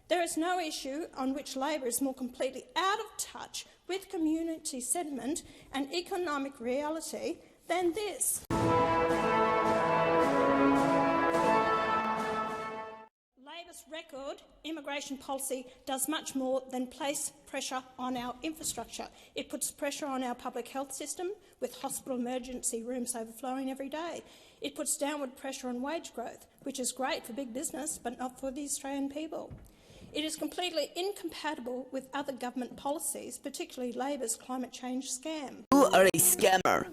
There is no issue on which Labor is more completely out of touch with community sentiment and economic reality than this. Labor's record immigration policy does much more than place pressure on our infrastructure. It puts pressure on our public health system, with hospital emergency rooms overflowing every day. It puts downward pressure on wage growth, which is great for big business but not for the Australian people. It is completely incompatible with other government policies, particularly Labor's climate change scam. You are a scammer.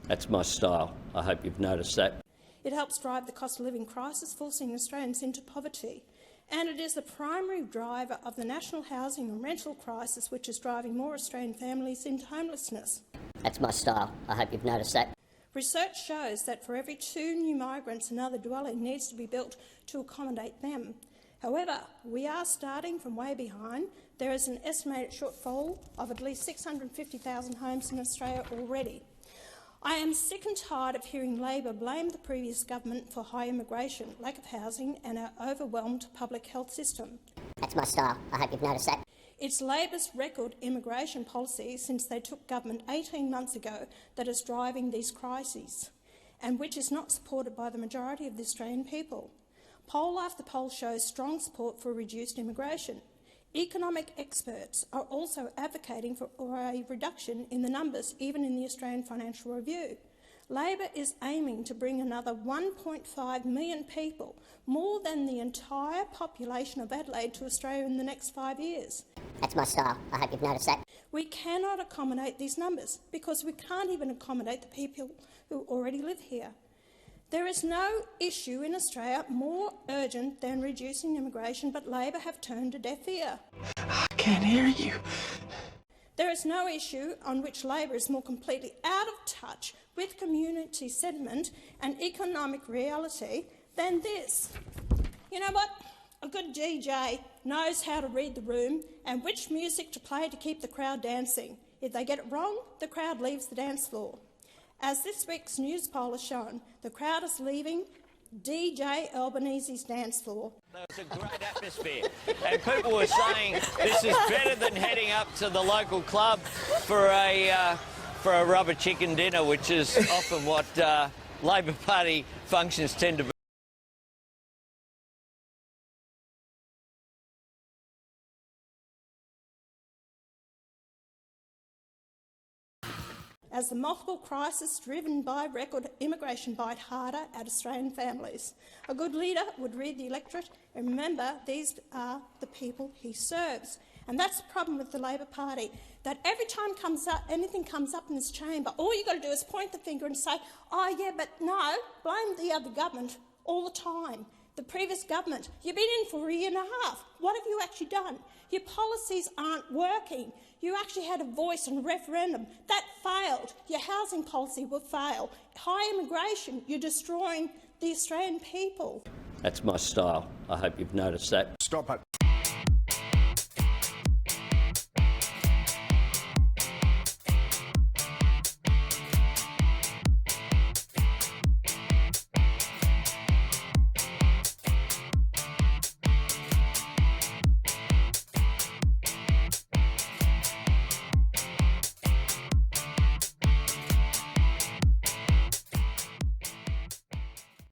That's my style. I hope you've noticed that. It helps drive the cost of living crisis, forcing Australians into poverty. And it is the primary driver of the national housing and rental crisis, which is driving more Australian families into homelessness. That's my style. I hope you've noticed that. Research shows that for every 2 new migrants, another dwelling needs to be built to accommodate them. However, we are starting from way behind. There is an estimated shortfall of at least 650,000 homes in Australia already. I am sick and tired of hearing Labor blame the previous government for high immigration, lack of housing and our overwhelmed public health system. That's my style. I hope you've noticed that. It's Labor's record immigration policy since they took government 18 months ago that is driving these crises, and which is not supported by the majority of the Australian people. Poll after poll shows strong support for reduced immigration. Economic experts are also advocating for a reduction in the numbers, even in the Australian Financial Review. Labor is aiming to bring another 1.5 million people, more than the entire population of Adelaide, to Australia in the next 5 years. That's my style. I hope you've noticed that. We cannot accommodate these numbers because we can't even accommodate the people who already live here. There is no issue in Australia more urgent than reducing immigration, but Labor have turned a deaf ear. I can't hear you. There is no issue on which Labor is more completely out of touch with community sentiment and economic reality than this. You know what? A good DJ knows how to read the room and which music to play to keep the crowd dancing. If they get it wrong, the crowd leaves the dance floor. As this week's news poll has shown, the crowd is leaving DJ Albanese's dance floor. There was a great atmosphere, and people were saying this is better than heading up to the local club for a rubber chicken dinner, which is often what Labor Party functions tend to be. As the multiple crises driven by record immigration bite harder at Australian families. A good leader would read the electorate and remember these are the people he serves. And that's the problem with the Labor Party, that every time anything comes up in this chamber, all you've got to do is point the finger and say, oh yeah, but no, blame the other government all the time. The previous government, you've been in for a year and a half. What have you actually done? Your policies aren't working. You actually had a voice in a referendum. That failed. Your housing policy will fail. High immigration, you're destroying the Australian people. That's my style. I hope you've noticed that. Stop it.